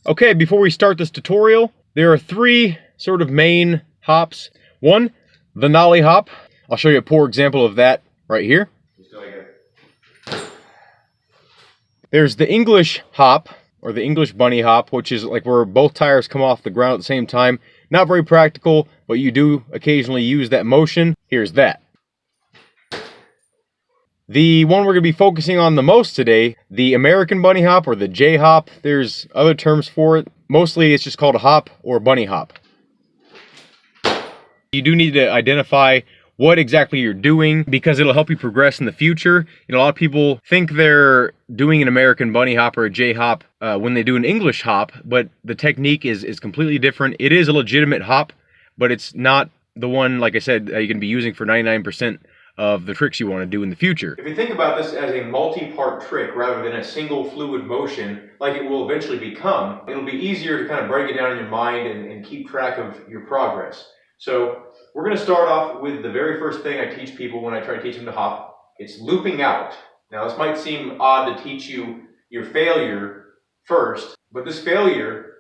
Okay, before we start this tutorial, there are three sort of main hops. One, the nollie hop. I'll show you a poor example of that right here. There's the English hop, or the English bunny hop, which is like where both tires come off the ground at the same time. Not very practical, but you do occasionally use that motion. Here's that. The one we're going to be focusing on the most today, the American bunny hop or the J hop. There's other terms for it. Mostly it's just called a hop or bunny hop. You do need to identify what exactly you're doing because it'll help you progress in the future. You know, a lot of people think they're doing an American bunny hop or a J hop when they do an English hop, but the technique is completely different. It is a legitimate hop, but it's not the one, like I said, you can be using for 99% of the tricks you want to do in the future. If you think about this as a multi-part trick rather than a single fluid motion like it will eventually become, it'll be easier to kind of break it down in your mind and keep track of your progress. So we're going to start off with the very first thing I teach people when I try to teach them to hop. It's looping out. Now this might seem odd to teach you your failure first, but this failure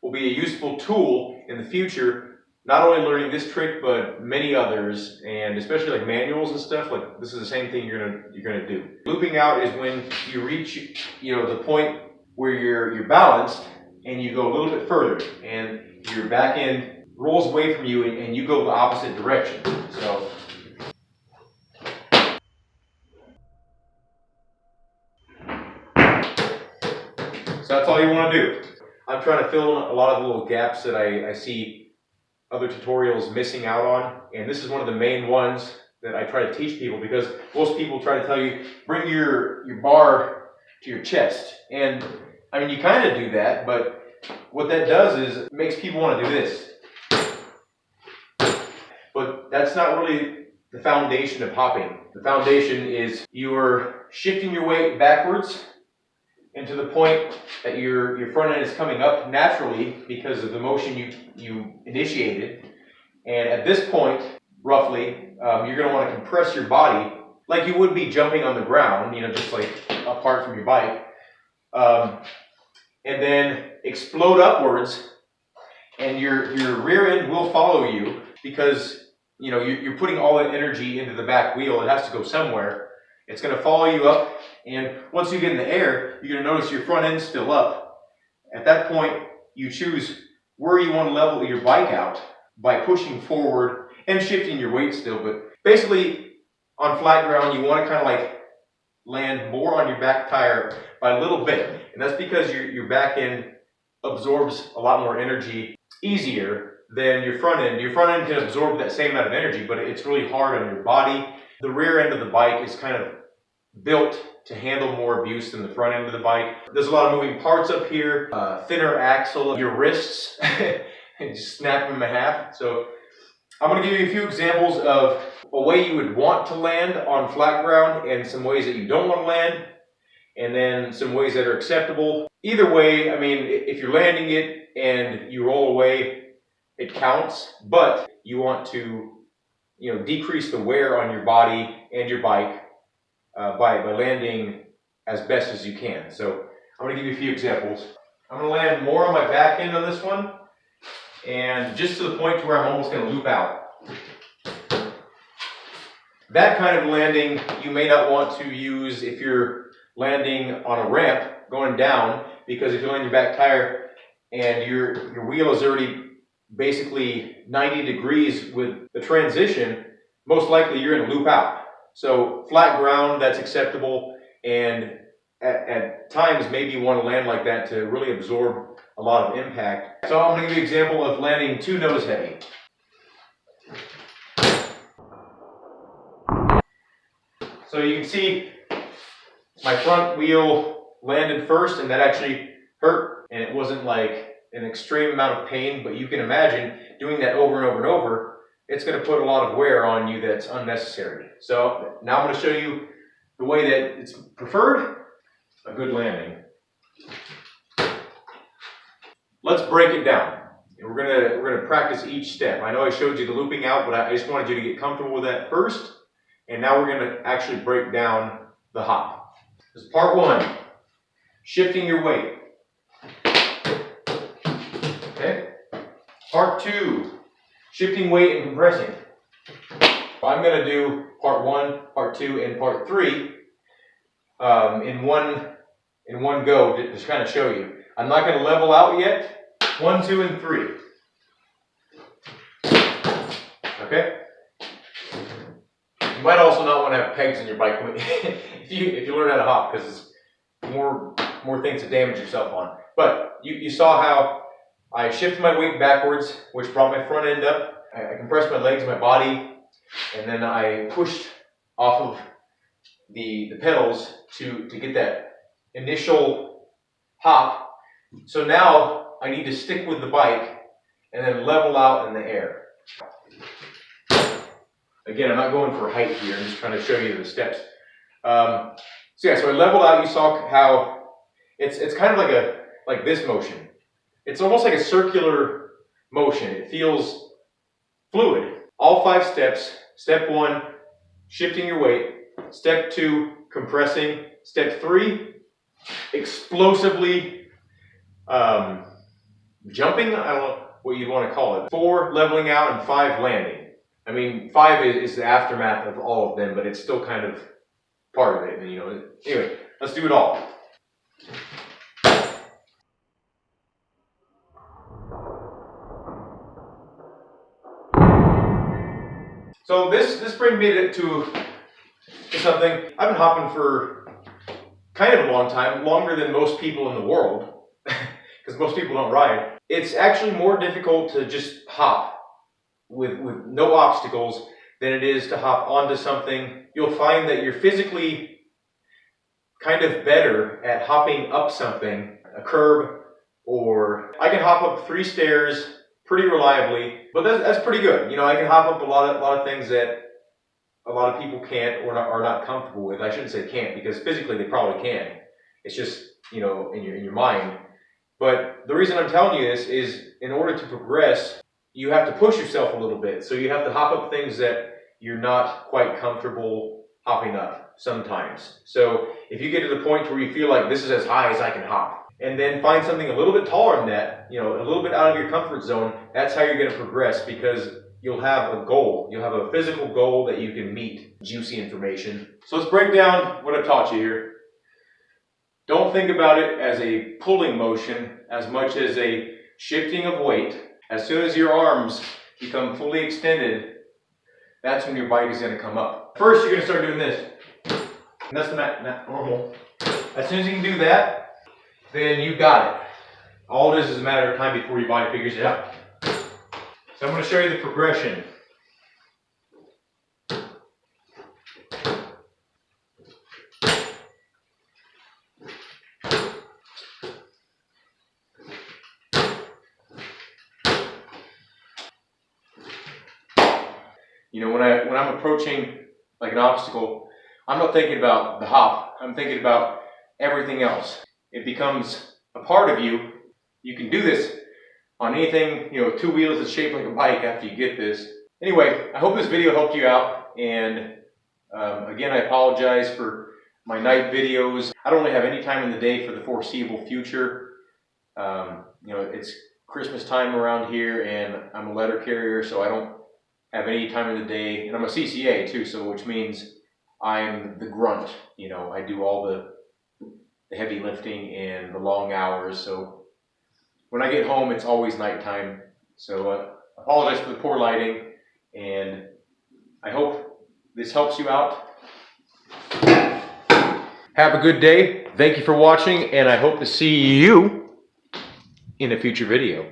will be a useful tool in the future. Not only learning this trick, but many others, and especially like manuals and stuff. Like this is the same thing you're gonna do. Looping out is when you reach, the point where you're balanced, and you go a little bit further, and your back end rolls away from you, and you go the opposite direction. So that's all you want to do. I'm trying to fill in a lot of the little gaps that I see other tutorials missing out on, and this is one of the main ones that I try to teach people because most people try to tell you, bring your bar to your chest. And I mean, you kind of do that, but what that does is it makes people want to do this. But that's not really the foundation of hopping. The foundation is you're shifting your weight backwards and to the point that your front end is coming up naturally because of the motion you initiated. And at this point, roughly, you're going to want to compress your body like you would be jumping on the ground, just like apart from your bike. And then explode upwards, and your rear end will follow you because you're putting all that energy into the back wheel. It has to go somewhere. It's going to follow you up, and once you get in the air, you're going to notice your front end's still up. At that point, you choose where you want to level your bike out by pushing forward and shifting your weight still. But basically, on flat ground, you want to kind of like land more on your back tire by a little bit, and that's because your back end absorbs a lot more energy easier than your front end. Your front end can absorb that same amount of energy, but it's really hard on your body. The rear end of the bike is kind of built to handle more abuse than the front end of the bike. There's a lot of moving parts up here, thinner axle, your wrists, and just snap them in half. So I'm going to give you a few examples of a way you would want to land on flat ground and some ways that you don't want to land, and then some ways that are acceptable. Either way, I mean, if you're landing it and you roll away, it counts, but you want to decrease the wear on your body and your bike by landing as best as you can. So I'm going to give you a few examples. I'm going to land more on my back end on this one, and just to the point to where I'm almost going to loop out. That kind of landing you may not want to use if you're landing on a ramp going down, because if you land your back tire and your wheel is already basically 90 degrees with the transition, most likely you're going to loop out. So flat ground, that's acceptable, and at times maybe you want to land like that to really absorb a lot of impact. So I'm going to give you an example of landing too nose heavy. So you can see my front wheel landed first, and that actually hurt, and it wasn't like an extreme amount of pain, but you can imagine doing that over and over and over, it's going to put a lot of wear on you that's unnecessary. So now I'm going to show you the way that it's preferred, a good landing. Let's break it down. And we're gonna practice each step. I know I showed you the looping out, but I just wanted you to get comfortable with that first. And now we're going to actually break down the hop. This is part one, shifting your weight. Part 2, shifting weight and compressing. I'm going to do part 1, part 2, and part 3 in one go to just kind of show you. I'm not going to level out yet. 1, 2, and 3. Okay? You might also not want to have pegs in your bike if you learn how to hop, because it's more things to damage yourself on. But you saw how I shifted my weight backwards, which brought my front end up. I compressed my legs, my body, and then I pushed off of the pedals to get that initial hop. So now I need to stick with the bike and then level out in the air. Again, I'm not going for height here, I'm just trying to show you the steps. So I leveled out. You saw how it's kind of like this motion. It's almost like a circular motion. It feels fluid. All 5 steps. Step 1, shifting your weight. Step 2, compressing. Step 3, explosively jumping. I don't know what you'd want to call it. 4, leveling out, and 5, landing. I mean, 5 is the aftermath of all of them, but it's still kind of part of it. And, anyway, let's do it all. So this brings me to something. I've been hopping for kind of a long time, longer than most people in the world, because most people don't ride. It's actually more difficult to just hop with no obstacles than it is to hop onto something. You'll find that you're physically kind of better at hopping up something, a curb, or I can hop up 3 stairs pretty reliably, but that's pretty good. I can hop up a lot of things that a lot of people can't or are not comfortable with. I shouldn't say can't, because physically they probably can. It's just, in your mind. But the reason I'm telling you this is, in order to progress, you have to push yourself a little bit. So you have to hop up things that you're not quite comfortable hopping up sometimes. So if you get to the point where you feel like this is as high as I can hop, and then find something a little bit taller than that, a little bit out of your comfort zone, that's how you're going to progress, because you'll have a goal. You'll have a physical goal that you can meet. Juicy information. So let's break down what I've taught you here. Don't think about it as a pulling motion as much as a shifting of weight. As soon as your arms become fully extended, that's when your bike is going to come up. First, you're going to start doing this. And that's not normal. As soon as you can do that, then you got it. All it is a matter of time before your body figures it out. So I'm going to show you the progression. When I'm approaching like an obstacle, I'm not thinking about the hop. I'm thinking about everything else. It becomes a part of you. You can do this on anything, 2 wheels that's shaped like a bike after you get this. Anyway, I hope this video helped you out. And again, I apologize for my night videos. I don't really have any time in the day for the foreseeable future. It's Christmas time around here, and I'm a letter carrier, so I don't have any time in the day. And I'm a CCA too, so which means I'm the grunt. I do all the heavy lifting and the long hours. So when I get home, it's always nighttime. So apologize for the poor lighting, and I hope this helps you out. Have a good day. Thank you for watching, and I hope to see you in a future video.